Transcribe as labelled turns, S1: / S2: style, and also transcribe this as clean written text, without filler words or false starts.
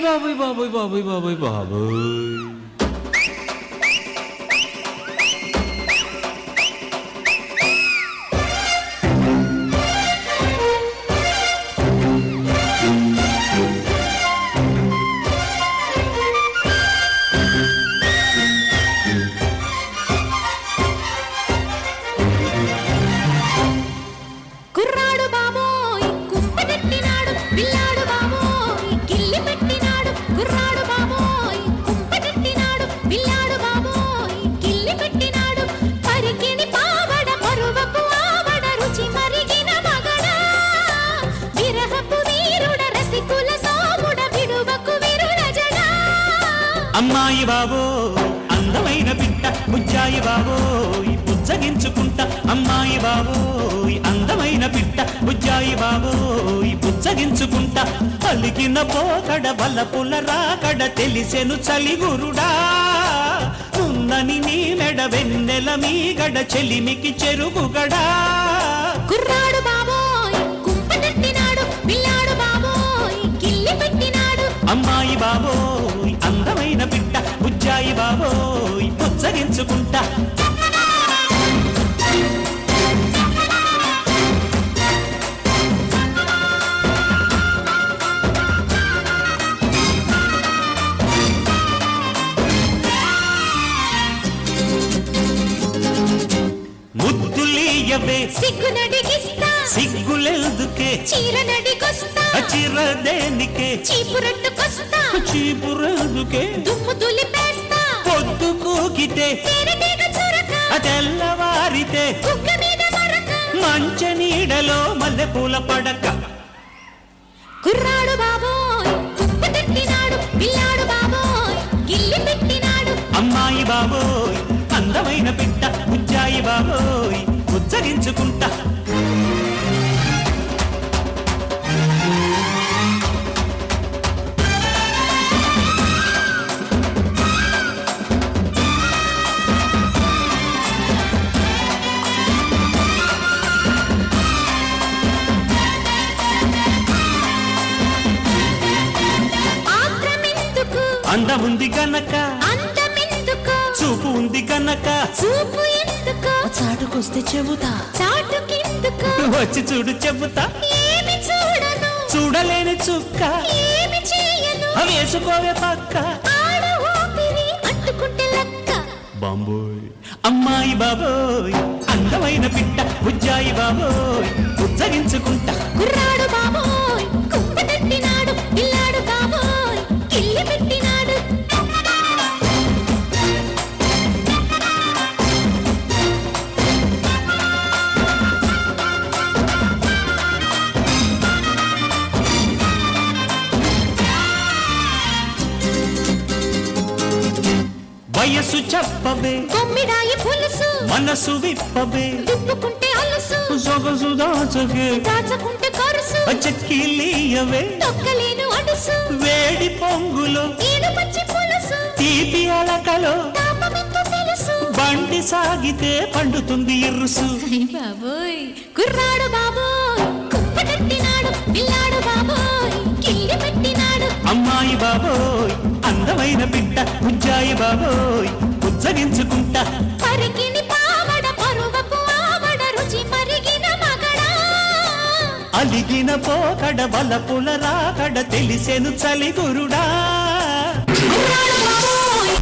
S1: బాబోయ్ బాబోయ్ బాబోయ్ బాబోయ్ బాబోయ్. అమ్మాయి బాబోయ్ అందమైన పిట్ట బుజ్జాయి బాబోయ్ బుజ్జగించుకుంటా. అమ్మాయి బాబోయ్ అందమైన పిట్ట బుజ్జాయి బాబోయ్ బుజ్జగించుకుంటా. పలికిన పోకడ బలపుల రాకడ తెలిసెను చలిగురుడా. ఉన్నని నీ మెడ వెన్నెల మీగడ చెలిమికి చెరుగుగడా.
S2: కుర్రాడు బాబోయ్ కుంపటెట్టినాడు పిల్లాడు బాబోయ్ కిల్లి పెట్టినాడు.
S1: అమ్మాయి బాబోయ్ అందమైన పిట్ట బుజ్జాయి బాబోయ్ బుజ్జగించుకుంటా. ముద్దులీయవే
S2: సిగ్గునడిగిస్తా
S1: సిగ్గులెందుకే
S2: చీరనడిగొస్తా
S1: చీర దేనికే
S2: చీపురట్టుకొస్తా
S1: చీపురెందుకే
S2: దుమ్ము దులిపేస్తా
S1: పొద్దు కూకితే
S2: తేనెటీగ చురక
S1: తెల్లవారితే
S2: కుక్క మీద మరక
S1: మంచ నీడలో మల్లెపూల పడక.
S2: కుర్రాడు బాబోయ్ కుంపటెట్టినాడు పిల్లాడు బాబోయ్ గిల్లి పెట్టినాడు.
S1: అమ్మాయి బాబోయ్ అందమైన పిట్ట బుజ్జాయి బాబోయ్ బుజ్జగించుకుంటా. అందముంది గనక
S2: అందమెందుకు
S1: చూపు ఉంది గనక
S2: చూపు ఎందుకు
S3: చాటుకొస్తే చెబుతా
S2: చాటుకెందుకు
S1: వచ్చి చూడు చెబుతా.
S2: ఏమి చూడను
S1: చూడలేని చుక్క
S2: ఏమి చేయను
S1: వేసుకోవే పక్క.
S2: ఆడ ఊపిరి అంటుకుంటే లెక్క.
S1: బాంబోయ్ అమ్మాయి బాబోయ్ అందమైన పిట్ట బుజ్జాయి బాబోయ్ బుజ్జగించుకుంటా.
S2: కుర్రాడు బాబోయ్ కుంపటెట్టినాడు పిల్లాడు బాబోయ్ కిల్లి పెట్టినాడు.
S1: వయసు చెప్పవే
S2: కొమ్మిడాయి పులుసు
S1: మనసు విప్పవే
S2: దుప్పుకుంటే అలుసు
S1: సొగసు దాచగే
S2: దాచకుంటే కరుసు
S1: చెక్కిలీయవే
S2: తొక్కలేను అడుసు
S1: వేడి పొంగులో
S2: ఏడు పచ్చి పులుసు
S1: తీపి అలకలో
S2: తాపమెంతో తెలుసు.
S1: బండి సాగితే పండుతుంది ఇరుసు.
S2: బాబోయ్ కుర్రాడు బాబోయ్ కుంపటెట్టినాడు పిల్లాడు బాబోయ్ కిల్లి పెట్టినాడు.
S1: అమ్మాయి బాబోయ్ అందమైన పిట్ట బుజ్జాయి బాబోయ్ బుజ్జగించుకుంటా.
S2: పరికిని పావడ పరువపు ఆవడ రుచి మరిగిన మగడా.
S1: అలిగిన పోకడ బలపుల రాకడ తెలిసెను చలిగురుడా.
S2: కుర్రాడు బాబోయ్